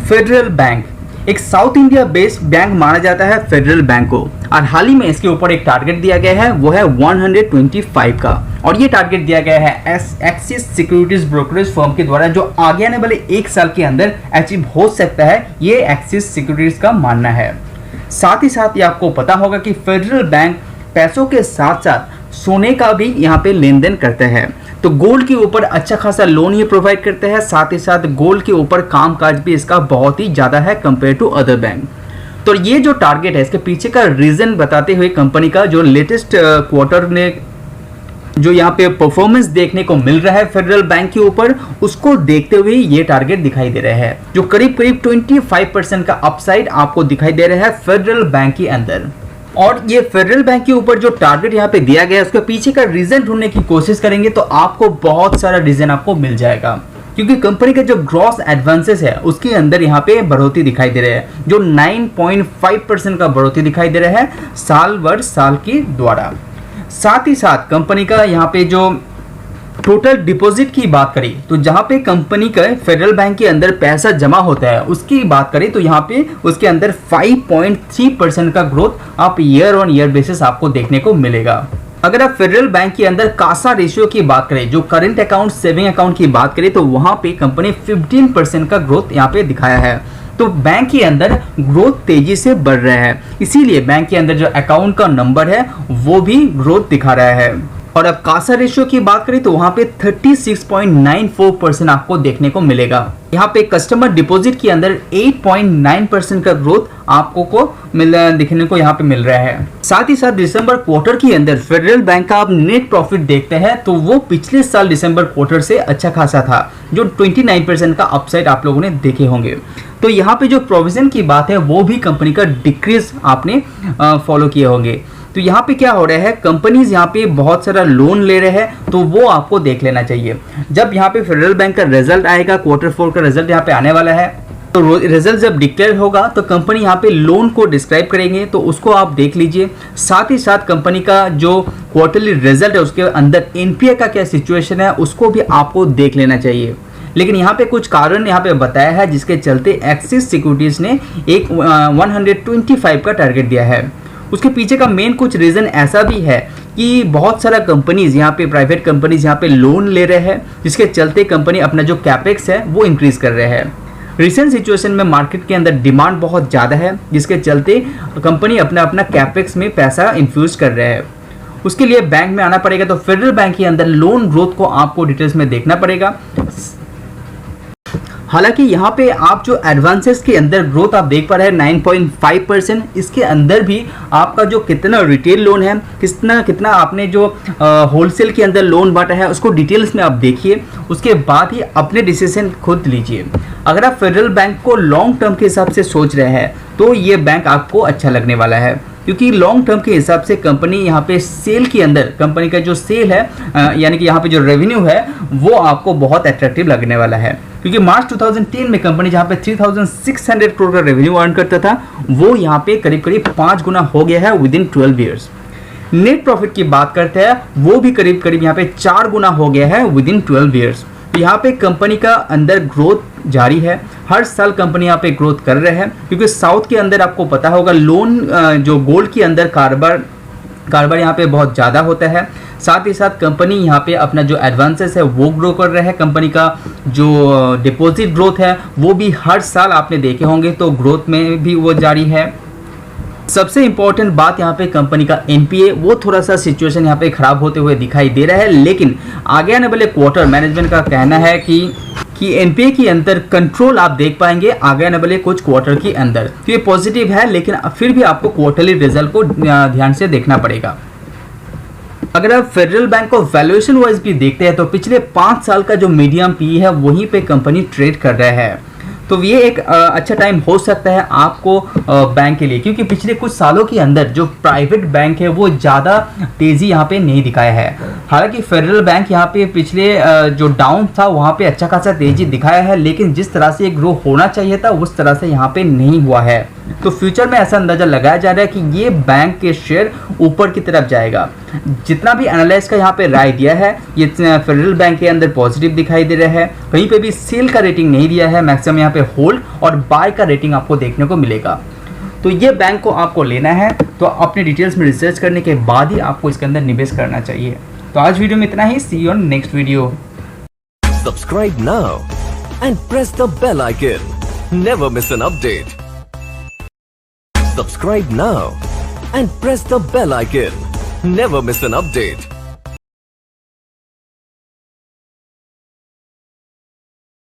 Federal bank एक south India based bank माना जाता है फेडरल बैंक को, और हाल ही में इसके ऊपर एक टारगेट दिया गया है, वो है 125 का। और ये टारगेट दिया गया है एक्सिस सिक्योरिटीज ब्रोकरेज फर्म के द्वारा, जो आगे आने वाले 1 साल के अंदर अचीव हो सकता है, ये एक्सिस सिक्योरिटीज का मानना है। साथ ही साथ ये आपको पता होगा कि फेडरल बैंक पैसों के साथ साथ सोने का भी यहाँ पे लेन देन करते हैं, तो गोल्ड के ऊपर अच्छा खासा लोन ये प्रोवाइड करते हैं। साथ ही साथ गोल्ड के ऊपर कामकाज भी इसका बहुत ही ज़्यादा है कंपेयर टू अदर बैंक। तो ये जो टारगेट है, इसके पीछे का रीज़न बताते हुए कंपनी का जो लेटेस्ट क्वार्टर ने जो यहाँ पे परफॉर्मेंस देखने को मिल रहा है फेडरल बैंक के ऊपर, उसको देखते हुए ये टारगेट दिखाई दे रहा है, जो करीब करीब 25% का अपसाइड आपको दिखाई दे रहा है फेडरल बैंक के अंदर। और ये फेडरल बैंक के ऊपर जो टारगेट यहाँ पे दिया गया है, उसके पीछे का रीजन ढूंढने की कोशिश करेंगे तो आपको बहुत सारा रीजन आपको मिल जाएगा, क्योंकि कंपनी का जो ग्रॉस एडवांसेस है उसके अंदर यहाँ पे बढ़ोतरी दिखाई दे रहा है, जो 9.5% का बढ़ोतरी दिखाई दे रहा है साल वर्ष साल के द्वारा। साथ ही साथ कंपनी का यहाँ पे जो टोटल डिपॉजिट की बात करें, तो जहाँ पे कंपनी का फेडरल बैंक के अंदर पैसा जमा होता है उसकी बात करें, तो यहाँ पे उसके अंदर 5.3% का ग्रोथ आप ईयर ऑन ईयर बेसिस आपको देखने को मिलेगा। अगर आप फेडरल बैंक के अंदर कासा रेशियो की बात करें, जो करंट अकाउंट सेविंग अकाउंट की बात करें, तो वहाँ पे कंपनी 15% का ग्रोथ यहाँ पे दिखाया है। तो बैंक के अंदर ग्रोथ तेजी से बढ़ रहा है, इसीलिए बैंक के अंदर जो अकाउंट का नंबर है वो भी ग्रोथ दिखा रहा है। और अब कासा रेशियो की बात करें तो वहां पे 36.94% आपको देखने को मिलेगा। यहाँ पे कस्टमर डिपॉजिट के अंदर 8.9% का ग्रोथ आपको दिखने को यहाँ पे मिल रहा है। साथ ही साथ दिसंबर क्वार्टर के अंदर फेडरल बैंक का आप नेट प्रॉफिट देखते हैं तो वो पिछले साल दिसंबर क्वार्टर से अच्छा खासा था, जो 29% का अपसाइड आप लोगों ने देखे होंगे। तो यहाँ पे जो प्रोविजन की बात है वो भी कंपनी का डिक्रीज आपने फॉलो किए होंगे। तो यहाँ पे क्या हो रहा है, कंपनीज यहाँ पे बहुत सारा लोन ले रहे हैं, तो वो आपको देख लेना चाहिए। जब यहाँ पे फेडरल बैंक का रिजल्ट आएगा, क्वार्टर 4 का रिजल्ट यहाँ पे आने वाला है, तो रिजल्ट जब डिक्लेयर होगा तो कंपनी यहाँ पे लोन को डिस्क्राइब करेंगे, तो उसको आप देख लीजिए। साथ ही साथ कंपनी का जो क्वार्टरली रिजल्ट है उसके अंदर एनपीए का क्या सिचुएशन है उसको भी आपको देख लेना चाहिए। लेकिन यहाँ पे कुछ कारण यहाँ पे बताया है जिसके चलते एक्सिस सिक्योरिटीज ने एक 125 का टारगेट दिया है। उसके पीछे का मेन कुछ रीज़न ऐसा भी है कि बहुत सारा कंपनीज यहाँ पे प्राइवेट कंपनीज यहाँ पे लोन ले रहे हैं, जिसके चलते कंपनी अपना जो कैपेक्स है वो इंक्रीज कर रहे हैं। रिसेंट सिचुएशन में मार्केट के अंदर डिमांड बहुत ज़्यादा है, जिसके चलते कंपनी अपना कैपेक्स में पैसा इन्फ्यूज कर रहे हैं। उसके लिए बैंक में आना पड़ेगा, तो फेडरल बैंक के अंदर लोन ग्रोथ को आपको डिटेल्स में देखना पड़ेगा। हालांकि यहाँ पे आप जो एडवांसेस के अंदर ग्रोथ आप देख पा रहे हैं 9.5%, इसके अंदर भी आपका जो कितना रिटेल लोन है, कितना आपने जो होलसेल के अंदर लोन बांटा है उसको डिटेल्स में आप देखिए, उसके बाद ही अपने डिसीजन खुद लीजिए। अगर आप फेडरल बैंक को लॉन्ग टर्म के हिसाब से सोच रहे हैं तो ये बैंक आपको अच्छा लगने वाला है, क्योंकि लॉन्ग टर्म के हिसाब से कंपनी यहाँ पे सेल के अंदर कंपनी का जो सेल है यानी कि यहाँ पे जो रेवेन्यू है वो आपको बहुत अट्रैक्टिव लगने वाला है, क्योंकि मार्च 2010 में कंपनी जहाँ पे 3600 करोड़ का रेवेन्यू अर्न करता था वो यहाँ पे करीब करीब 5 गुना हो गया है with in 12 years. Net profit की बात करते हैं वो भी करीब करीब यहाँ पे 4 गुना हो गया है विद इन 12 ईयर्स। तो यहाँ पे कंपनी का अंदर ग्रोथ जारी है, हर साल कंपनी यहाँ पे ग्रोथ कर रहे हैं, क्योंकि साउथ के अंदर आपको पता होगा लोन जो गोल्ड के अंदर कारोबार यहाँ पे बहुत ज़्यादा होता है। साथ ही साथ कंपनी यहाँ पे अपना जो एडवांसेस है वो ग्रो कर रहा है, कंपनी का जो डिपॉजिट ग्रोथ है वो भी हर साल आपने देखे होंगे, तो ग्रोथ में भी वो जारी है। सबसे इंपॉर्टेंट बात यहाँ पे कंपनी का एनपीए, वो थोड़ा सा सिचुएशन यहाँ पे खराब होते हुए दिखाई दे रहा है, लेकिन आगे आने वाले क्वार्टर मैनेजमेंट का कहना है कि एनपीए के अंदर कंट्रोल आप देख पाएंगे आगे आने वाले कुछ क्वार्टर के अंदर। तो ये पॉजिटिव है, लेकिन फिर भी आपको क्वार्टरली रिजल्ट को ध्यान से देखना पड़ेगा। अगर आप फेडरल बैंक को वैल्यूएशन वाइज भी देखते हैं तो पिछले 5 साल का जो मीडियम पी है वहीं पे कंपनी ट्रेड कर रहा है, तो ये एक अच्छा टाइम हो सकता है आपको बैंक के लिए, क्योंकि पिछले कुछ सालों के अंदर जो प्राइवेट बैंक है वो ज़्यादा तेज़ी यहाँ पे नहीं दिखाया है। हालांकि फेडरल बैंक यहाँ पे पिछले जो डाउन था वहाँ पे अच्छा खासा तेज़ी दिखाया है, लेकिन जिस तरह से ग्रो होना चाहिए था उस तरह से यहाँ पे नहीं हुआ है। तो फ्यूचर में ऐसा अंदाजा लगाया जा रहा है कि ये बैंक के शेयर ऊपर की तरफ जाएगा। जितना भी एनालिस्ट का यहाँ पे राय दिया है, ये फेडरल बैंक के अंदर पॉजिटिव दिखाई दे रहा है। कहीं पे भी सेल का रेटिंग नहीं दिया है, मैक्सिमम यहाँ पे होल्ड और बाय का रेटिंग आपको देखने को मिलेगा। तो ये बैंक को आपको लेना है तो अपने डिटेल्स में रिसर्च करने के बाद ही आपको इसके अंदर निवेश करना चाहिए। तो आज वीडियो में इतना ही। See you on next video. Subscribe now and press the bell icon. Never miss an update. Subscribe now and press the bell icon. Never miss an update.